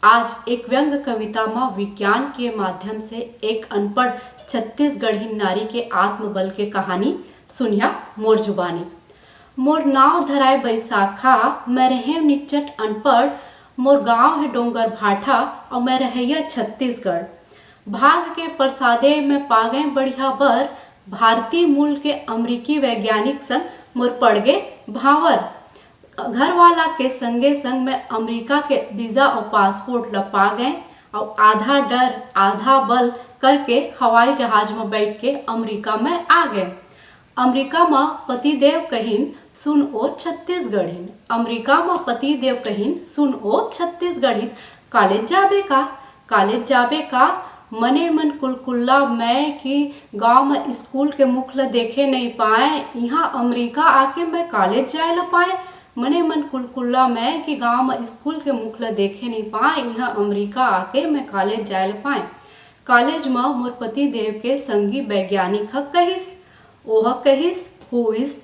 आज एक व्यंग कविता में विज्ञान के माध्यम से एक अनपढ़ छत्तीसगढ़ी नारी के आत्मबल के कहानी सुनिया मोर जुबानी। मोर नाव धराए बैसाखा, मैं रहे निच्चट अनपढ़। मोर गांव है डोंगर भाठा और मैं रहैया छत्तीसगढ़। भाग के प्रसादे में पागे बढ़िया बर, भारतीय मूल के अमेरिकी वैज्ञानिक संग मोर पड़ गए भावर। घर वाला के संगे संग मैं अमेरिका के वीजा और पासपोर्ट ला पा गए और आधा डर आधा बल करके हवाई जहाज में बैठ के अमेरिका में आ गए। अमेरिका में पतिदेव कहिन सुन ओ छत्तीसगढ़ीन। अमेरिका में पतिदेव कहिन सुन ओ छत्तीसगढ़ीन। कॉलेज जाबे का मने मन कुलकुल्ला मैं कि गांव में स्कूल के मुख ला देखे नहीं पाए, यहाँ अमेरिका आके मैं कॉलेज जाए ला पाए। मने मन कुलकुल्ला मैं कि गांव में स्कूल के मुख ला देखे नहीं पाए, यहाँ अमेरिका आके मैं कॉलेज जाए ला पाए। कॉलेज में मोर पति देव के संगी वैज्ञानिक कहिस, ओह कहिस हु इज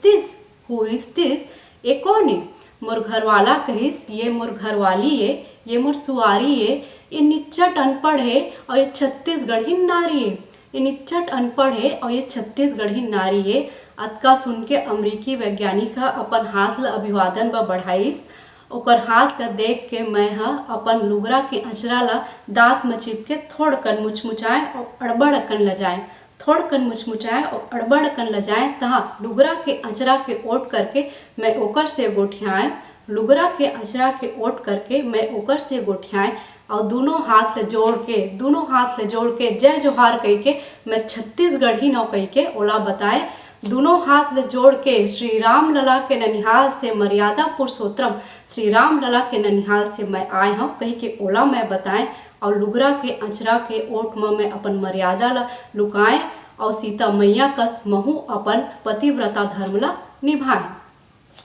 दिस ये कौन है? मोर घरवाला कहिस ये मोर घरवाली है, ये मोर सुआरी है, ये निच्चट अनपढ़ है और ये छत्तीसगढ़ी नारी है। ये निच्चट अनपढ़ है और ये छत्तीसगढ़ी नारी है। अतका सुन के अमेरिकी वैज्ञानिक अपन हाथ ला अभिवादन ब बढ़ाइस। ओकर हाथ ला देख के मैं अपन लुगरा के अचरा ला दांत में चिप के थोड़ कन मुचमुचाए और अड़बड़ अकन लजाए। थोड़ कन मुचमुचाए और अड़बड़ अकन लजाए तहाँ लुगरा के अचरा के ओट करके मैं ओकर से गोठियाए। लुगरा के अचरा के ओट करके मैं ओकर से गोठियाए और दोनों हाथ ले जोड़ के जय जोहार कह के मैं छत्तीसगढ़ी नौ कह के ओला बताए। दोनों हाथ ले जोड़ के श्री राम लला के ननिहाल से मर्यादा पुरुषोत्तम श्री राम लला के ननिहाल से मैं आए हूँ कही के ओला मैं बताएं और लुगरा के अचरा के ओट में मैं अपन मर्यादा ला लुकाए और सीता मैया कस महू अपन पतिव्रता धर्म ला निभाए।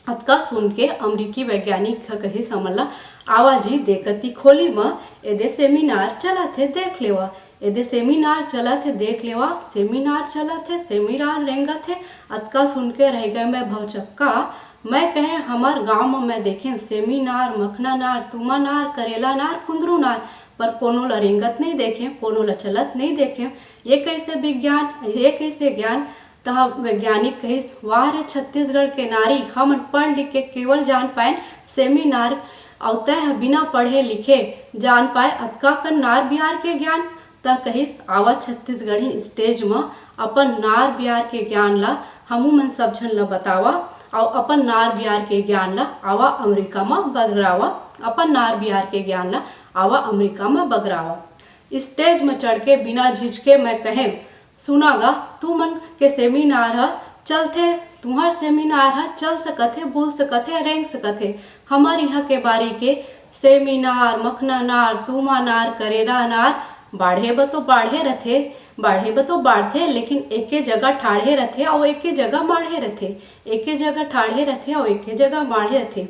अतका सुन के अमेरिकी वैज्ञानिक कही समझला आवाजी देखती खोली में एदे सेमिनार चला थे देख लेवा। एदे सेमिनार चला थे देख लेवा, सेमिनार चला थे सेमिनार रेंगा थे। अतका सुन के रह गए मैं भवचक्का। मैं कहे हमार गांव में मैं देखे सेमिनार मखना नार तुमा नार करेला नार कुंदरू नार, पर कोनो ला रेंगत नहीं देखे, कोनो ला चलत नहीं देखे। ये कैसे विज्ञान, ये कैसे ज्ञान? तह वैज्ञानिक कहिस वाह रे छत्तीसगढ़ के नारी, हम पढ़ लिख के केवल जान पाए सेमिनार और तह बिना पढ़े लिखे जान पाए अतका कन नार बिहार के ज्ञान। तह कहिस आवा छत्तीसगढ़ी स्टेज में अपन नार बिहार के ज्ञान ला हमू मन सब झन ला बतावा और अपन नार बिहार के ज्ञान ला आवा अमेरिका में बगरावा। अपन नार बिहार के ज्ञान ला आवा अमेरिका में बगरावा। स्टेज में चढ़ के बिना झिझके मैं कहे सुनागा तू मन के सेमिनार है चलथे, तुम्हार सेमिनार है चल सकथे बोल सकथे रेंग सकथे। हमार यहाँ के बारी के सेमिनार मखना नार तुमा नार करेला नार बाढ़े ब तो बाढ़थे लेकिन एके जगह ठाढ़े रथे और एके जगह बाढ़े रथे, एके जगह ठाढ़े रथे और एके जगह बाढ़े रथे।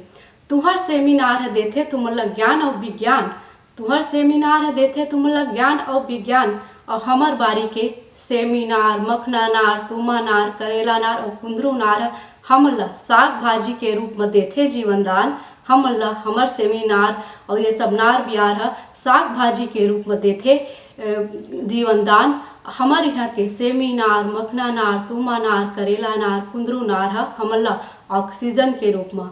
तुहर सेमिनार है देथे तुमला ज्ञान और विज्ञान, तुहर सेमिनार है देथे तुमला ज्ञान और विज्ञान। और हमार बारी के सेमिनार मखना नार तुमा नार करेला नार और कुंदरू नार हमला साग भाजी के रूप में देथे जीवन दान। हमला हमर सेमिनार और ये सब नार बिहार साग भाजी के रूप में देथे जीवन दान। हमारे यहाँ के सेमिनार मखना नार तुमा नार करेला नार कुंदरू नार हमला ऑक्सीजन के रूप में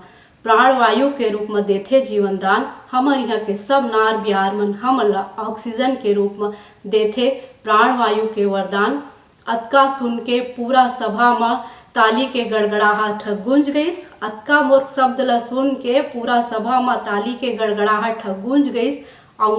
प्राणवायु के रूप में देथे जीवन दान। हमारे यहाँ के सब नार बिहार मन हमला ऑक्सीजन के रूप में देथे प्राणवायु के वरदान। अतका सुन के पूरा सभा में ताली के गड़गड़ाहट गूंज गईस। अतका मोर शब्द ला सुन के पूरा सभा में ताली के गड़गड़ाहट गूंज गईस और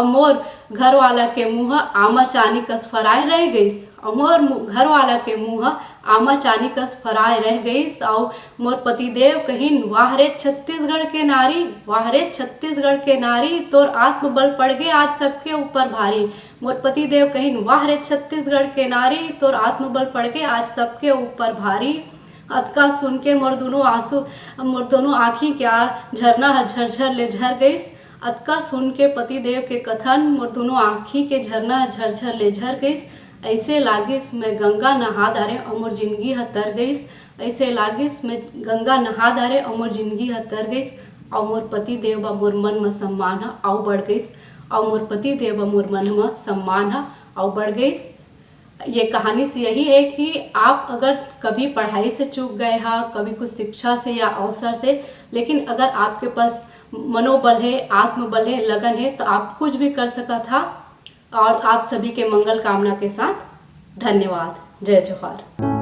मोर घर वाला के मुँह आमा चानी कस फराए रह गईस और मोर घर वाला के मुँह आमा चानी कस फराए रह गईस। और मोर पतिदेव कहिन वाह रे छत्तीसगढ़ के नारी, वाह रे छत्तीसगढ़ के नारी, तोर आत्मबल पड़ गए आज सबके ऊपर भारी। मोर पतिदेव कहिन वाह रे छत्तीसगढ़ के नारी, तोर आत्मबल पड़ गए आज सबके ऊपर भारी। अतका सुन के मोर दोनों आँखी क्या झरना झरझर ले झर गईस। अतका सुन के पतिदेव के कथन मोर दोनों आँखी के झरना झरझर ले झर गईस। ऐसे लागिस मैं गंगा नहा धारे और मोर जिंदगी तर गईस। ऐसे लागिस मैं गंगा नहा धारे और मोर जिंदगी तर गईस। और मोर पति देव व मोर मन में सम्मान है आउ बढ़ गईस, और मोर पति देव व मोर मन में सम्मान है आउ बढ़ गईस। ये कहानी से यही है कि आप अगर कभी पढ़ाई से चूक गए हैं, कभी कुछ शिक्षा से या अवसर से, लेकिन अगर आपके पास मनोबल है, आत्मबल है, लगन है, तो आप कुछ भी कर सकता था। और आप सभी के मंगल कामना के साथ धन्यवाद। जय जोहार।